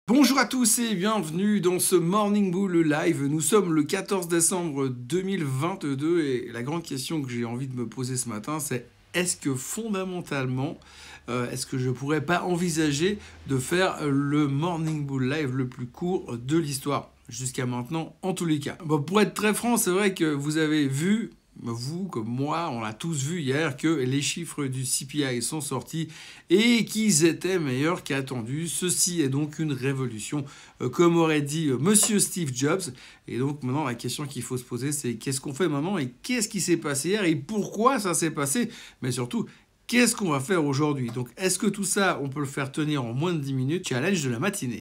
Bonjour à tous et bienvenue dans ce Morning Bull Live. Nous sommes le 14 décembre 2022 et la grande question que j'ai envie de me poser ce matin, c'est est-ce que fondamentalement, est-ce que je pourrais pas envisager de faire le Morning Bull Live le plus court de l'histoire jusqu'à maintenant en tous les cas. Bon, pour être très franc, c'est vrai que vous avez vu, vous comme moi, on l'a tous vu hier, que les chiffres du CPI sont sortis et qu'ils étaient meilleurs qu'attendus. Ceci est donc une révolution, comme aurait dit Monsieur Steve Jobs. Et donc maintenant, la question qu'il faut se poser, c'est qu'est-ce qu'on fait maintenant et qu'est-ce qui s'est passé hier et pourquoi ça s'est passé, mais surtout, qu'est-ce qu'on va faire aujourd'hui? Donc, est-ce que tout ça, on peut le faire tenir en moins de 10 minutes? Challenge de la matinée.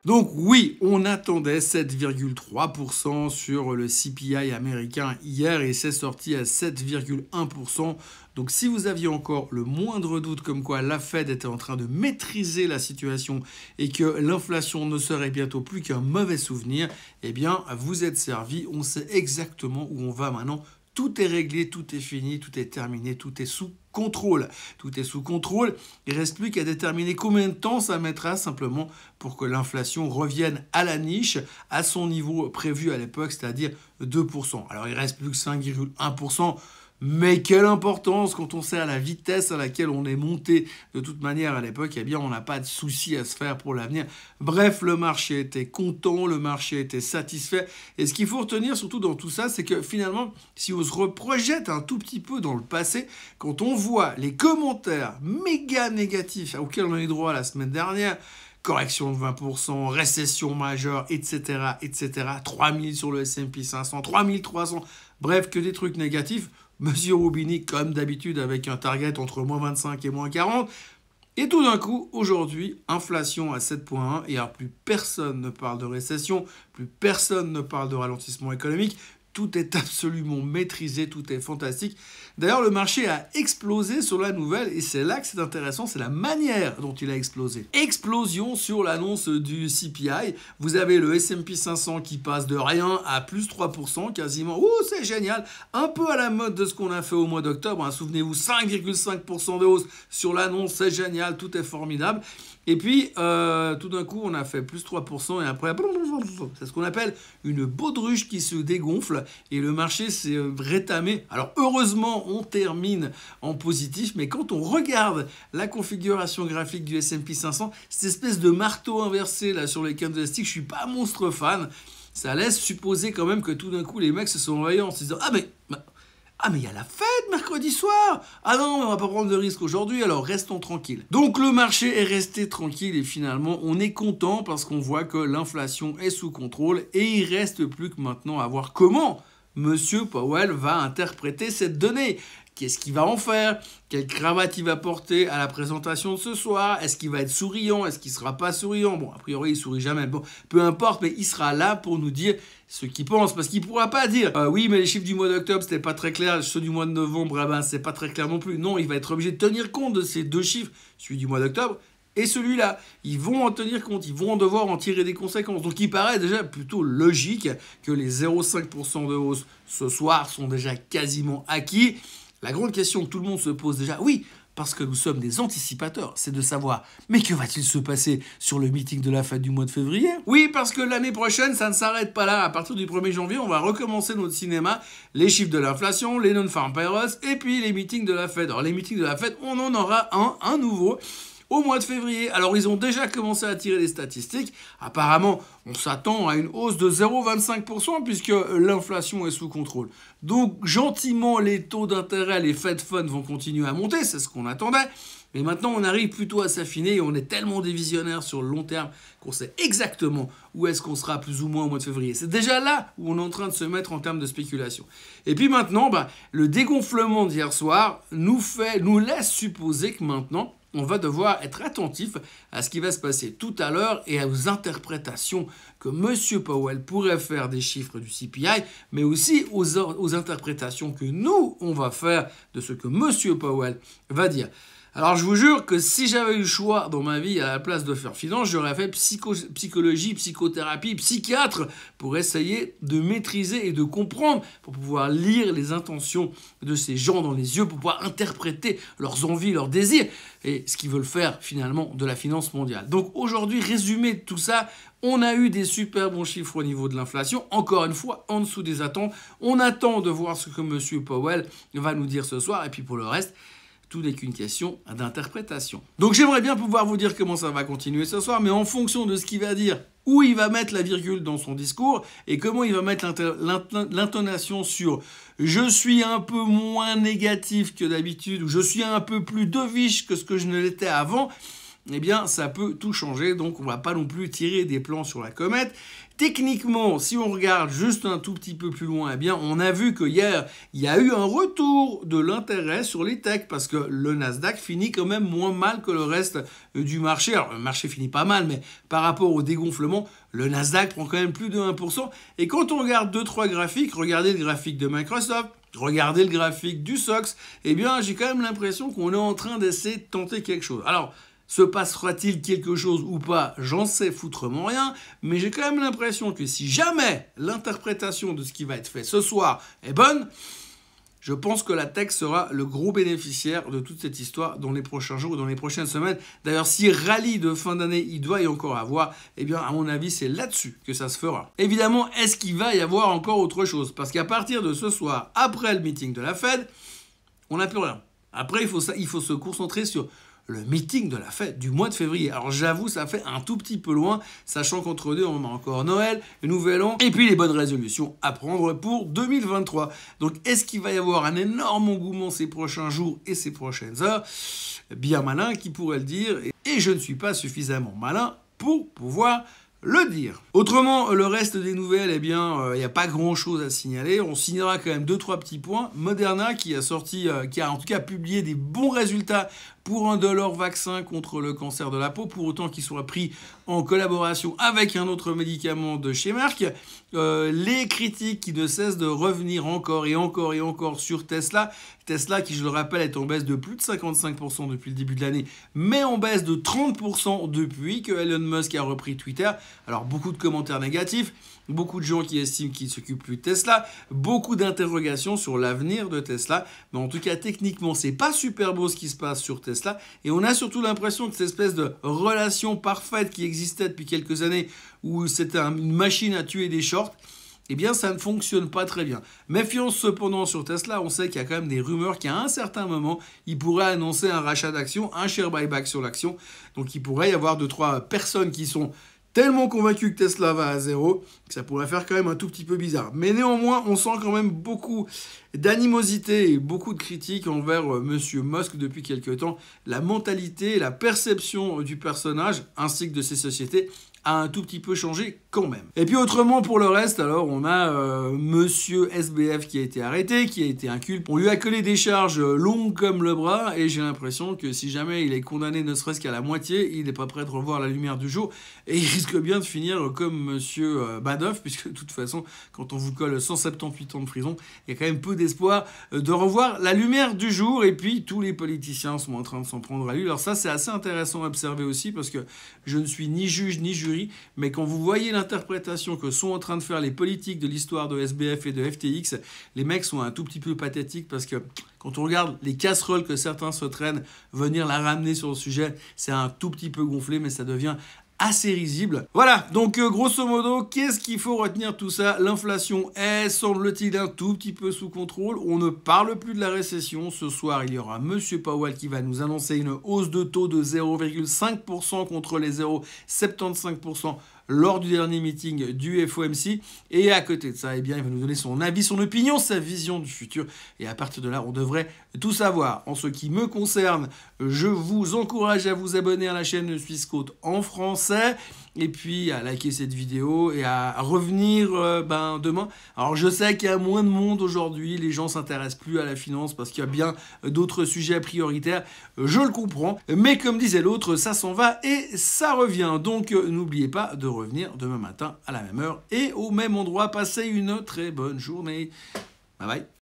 Donc oui, on attendait 7,3% sur le CPI américain hier et c'est sorti à 7,1%. Donc si vous aviez encore le moindre doute comme quoi la Fed était en train de maîtriser la situation et que l'inflation ne serait bientôt plus qu'un mauvais souvenir, eh bien vous êtes servi, on sait exactement où on va maintenant. Tout est réglé, tout est fini, tout est terminé, tout est sous contrôle. Tout est sous contrôle. Il ne reste plus qu'à déterminer combien de temps ça mettra simplement pour que l'inflation revienne à la niche, à son niveau prévu à l'époque, c'est-à-dire 2%. Alors il ne reste plus que 5,1%. Mais quelle importance quand on sait à la vitesse à laquelle on est monté de toute manière à l'époque, eh bien on n'a pas de souci à se faire pour l'avenir. Bref, le marché était content, le marché était satisfait. Et ce qu'il faut retenir surtout dans tout ça, c'est que finalement, si on se reprojette un tout petit peu dans le passé, quand on voit les commentaires méga négatifs auxquels on a eu droit la semaine dernière, correction de 20%, récession majeure, etc., etc., 3000 sur le S&P 500, 3300, bref, que des trucs négatifs. Monsieur Roubini, comme d'habitude, avec un target entre moins 25 et moins 40. Et tout d'un coup, aujourd'hui, inflation à 7,1. Et alors, plus personne ne parle de récession, plus personne ne parle de ralentissement économique. Tout est absolument maîtrisé, tout est fantastique. D'ailleurs, le marché a explosé sur la nouvelle et c'est là que c'est intéressant, c'est la manière dont il a explosé. Explosion sur l'annonce du CPI. Vous avez le S&P 500 qui passe de rien à plus 3% quasiment. Ouh, c'est génial. Un peu à la mode de ce qu'on a fait au mois d'octobre. Hein. Souvenez-vous, 5,5% de hausse sur l'annonce, c'est génial, tout est formidable. Et puis, tout d'un coup, on a fait plus 3% et après, c'est ce qu'on appelle une baudruche qui se dégonfle et le marché s'est rétamé. Alors, heureusement, on termine en positif, mais quand on regarde la configuration graphique du S&P 500, cette espèce de marteau inversé là sur les candlesticks, je suis pas monstre fan. Ça laisse supposer quand même que tout d'un coup, les mecs se sont réveillés en se disant « Ah mais il y a la fête mercredi soir. Ah non, on va pas prendre de risque aujourd'hui, alors restons tranquilles. » Donc le marché est resté tranquille et finalement on est content parce qu'on voit que l'inflation est sous contrôle et il reste plus que maintenant à voir comment Monsieur Powell va interpréter cette donnée. Qu'est-ce qu'il va en faire? Quelle cravate il va porter à la présentation de ce soir? Est-ce qu'il va être souriant? Est-ce qu'il ne sera pas souriant? Bon, a priori, il ne sourit jamais. Bon, peu importe, mais il sera là pour nous dire ce qu'il pense. Parce qu'il ne pourra pas dire oui, mais les chiffres du mois d'octobre, c'était pas très clair. Ceux du mois de novembre, eh ben, c'est pas très clair non plus. Non, il va être obligé de tenir compte de ces deux chiffres, celui du mois d'octobre et celui-là. Ils vont en tenir compte, ils vont devoir en tirer des conséquences. Donc il paraît déjà plutôt logique que les 0,5% de hausse ce soir sont déjà quasiment acquis. La grande question que tout le monde se pose déjà, oui, parce que nous sommes des anticipateurs, c'est de savoir, mais que va-t-il se passer sur le meeting de la Fed du mois de février? Oui, parce que l'année prochaine, ça ne s'arrête pas là. À partir du 1er janvier, on va recommencer notre cinéma, les chiffres de l'inflation, les non-farm payrolls, et puis les meetings de la Fed. Alors les meetings de la Fed, on en aura un nouveau au mois de février. Alors, ils ont déjà commencé à tirer les statistiques. Apparemment, on s'attend à une hausse de 0,25% puisque l'inflation est sous contrôle. Donc, gentiment, les taux d'intérêt, les Fed Funds vont continuer à monter. C'est ce qu'on attendait. Mais maintenant, on arrive plutôt à s'affiner et on est tellement des visionnaires sur le long terme qu'on sait exactement où est-ce qu'on sera plus ou moins au mois de février. C'est déjà là où on est en train de se mettre en termes de spéculation. Et puis maintenant, le dégonflement d'hier soir nous laisse supposer que maintenant, on va devoir être attentif à ce qui va se passer tout à l'heure et aux interprétations que M. Powell pourrait faire des chiffres du CPI, mais aussi aux interprétations que nous, on va faire de ce que M. Powell va dire. Alors je vous jure que si j'avais eu le choix dans ma vie à la place de faire finance, j'aurais fait psychologie, psychothérapie, psychiatre pour essayer de maîtriser et de comprendre, pour pouvoir lire les intentions de ces gens dans les yeux, pour pouvoir interpréter leurs envies, leurs désirs et ce qu'ils veulent faire finalement de la finance mondiale. Donc aujourd'hui, résumé de tout ça, on a eu des super bons chiffres au niveau de l'inflation, encore une fois en dessous des attentes. On attend de voir ce que M. Powell va nous dire ce soir et puis pour le reste, tout n'est qu'une question d'interprétation. Donc j'aimerais bien pouvoir vous dire comment ça va continuer ce soir, mais en fonction de ce qu'il va dire, où il va mettre la virgule dans son discours, et comment il va mettre l'intonation sur « je suis un peu moins négatif que d'habitude » ou « je suis un peu plus dovish que ce que je ne l'étais avant », eh bien, ça peut tout changer, donc on ne va pas non plus tirer des plans sur la comète. Techniquement, si on regarde juste un tout petit peu plus loin, eh bien, on a vu que hier, il y a eu un retour de l'intérêt sur les techs, parce que le Nasdaq finit quand même moins mal que le reste du marché. Alors, le marché finit pas mal, mais par rapport au dégonflement, le Nasdaq prend quand même plus de 1%. Et quand on regarde 2-3 graphiques, regardez le graphique de Microsoft, regardez le graphique du SOX, eh bien, j'ai quand même l'impression qu'on est en train d'essayer de tenter quelque chose. Alors, se passera-t-il quelque chose ou pas? J'en sais foutrement rien, mais j'ai quand même l'impression que si jamais l'interprétation de ce qui va être fait ce soir est bonne, je pense que la tech sera le gros bénéficiaire de toute cette histoire dans les prochains jours ou dans les prochaines semaines. D'ailleurs, si rallye de fin d'année il doit y encore avoir, eh bien, à mon avis, c'est là-dessus que ça se fera. Évidemment, est-ce qu'il va y avoir encore autre chose? Parce qu'à partir de ce soir, après le meeting de la Fed, on n'a plus rien. Après, il faut se concentrer sur le meeting de la fête du mois de février. Alors j'avoue, ça fait un tout petit peu loin, sachant qu'entre deux, on a encore Noël, le Nouvel An, et puis les bonnes résolutions à prendre pour 2023. Donc est-ce qu'il va y avoir un énorme engouement ces prochains jours et ces prochaines heures? Bien malin qui pourrait le dire, et je ne suis pas suffisamment malin pour pouvoir le dire. Autrement, le reste des nouvelles, eh bien, il n'y a pas grand-chose à signaler. On signalera quand même 2-3 petits points. Moderna qui a en tout cas publié des bons résultats pour de leur vaccin contre le cancer de la peau, pour autant qu'il soit pris en collaboration avec un autre médicament de chez Merck. Les critiques qui ne cessent de revenir encore et encore et encore sur Tesla. Tesla qui, je le rappelle, est en baisse de plus de 55% depuis le début de l'année, mais en baisse de 30% depuis que Elon Musk a repris Twitter. Alors, beaucoup de commentaires négatifs, beaucoup de gens qui estiment qu'il ne s'occupe plus de Tesla, beaucoup d'interrogations sur l'avenir de Tesla. Mais en tout cas, techniquement, c'est pas super beau ce qui se passe sur Tesla. Et on a surtout l'impression que cette espèce de relation parfaite qui existait depuis quelques années, où c'était une machine à tuer des shorts, eh bien, ça ne fonctionne pas très bien. Méfiance cependant sur Tesla, on sait qu'il y a quand même des rumeurs qu'à un certain moment, il pourrait annoncer un rachat d'actions, un share buyback sur l'action. Donc, il pourrait y avoir 2-3 personnes qui sont tellement convaincues que Tesla va à zéro, que ça pourrait faire quand même un tout petit peu bizarre. Mais néanmoins, on sent quand même beaucoup d'animosité et beaucoup de critiques envers Monsieur Musk depuis quelques temps. La mentalité, la perception du personnage, ainsi que de ses sociétés, a un tout petit peu changé quand même. Et puis autrement pour le reste, alors on a Monsieur SBF qui a été arrêté, qui a été inculpé. On lui a collé des charges longues comme le bras et j'ai l'impression que si jamais il est condamné ne serait-ce qu'à la moitié, il n'est pas prêt de revoir la lumière du jour et il risque bien de finir comme Monsieur Badoff, puisque de toute façon, quand on vous colle 178 ans de prison, il y a quand même peu d'espoir de revoir la lumière du jour. Et puis tous les politiciens sont en train de s'en prendre à lui. Alors ça, c'est assez intéressant à observer aussi parce que je ne suis ni juge ni jury, mais quand vous voyez l'interprétation que sont en train de faire les politiques de l'histoire de SBF et de FTX, les mecs sont un tout petit peu pathétiques parce que quand on regarde les casseroles que certains se traînent, venir la ramener sur le sujet, c'est un tout petit peu gonflé, mais ça devient assez risible. Voilà, donc grosso modo, qu'est-ce qu'il faut retenir de tout ça? L'inflation est, semble-t-il, un tout petit peu sous contrôle. On ne parle plus de la récession. Ce soir, il y aura Monsieur Powell qui va nous annoncer une hausse de taux de 0,5% contre les 0,75% lors du dernier meeting du FOMC. Et à côté de ça, eh bien, il va nous donner son avis, son opinion, sa vision du futur. Et à partir de là, on devrait tout savoir. En ce qui me concerne, je vous encourage à vous abonner à la chaîne Swissquote en français. Et puis à liker cette vidéo et à revenir demain. Alors je sais qu'il y a moins de monde aujourd'hui, les gens s'intéressent plus à la finance parce qu'il y a bien d'autres sujets prioritaires, je le comprends. Mais comme disait l'autre, ça s'en va et ça revient. Donc n'oubliez pas de revenir demain matin à la même heure et au même endroit. Passez une très bonne journée. Bye bye.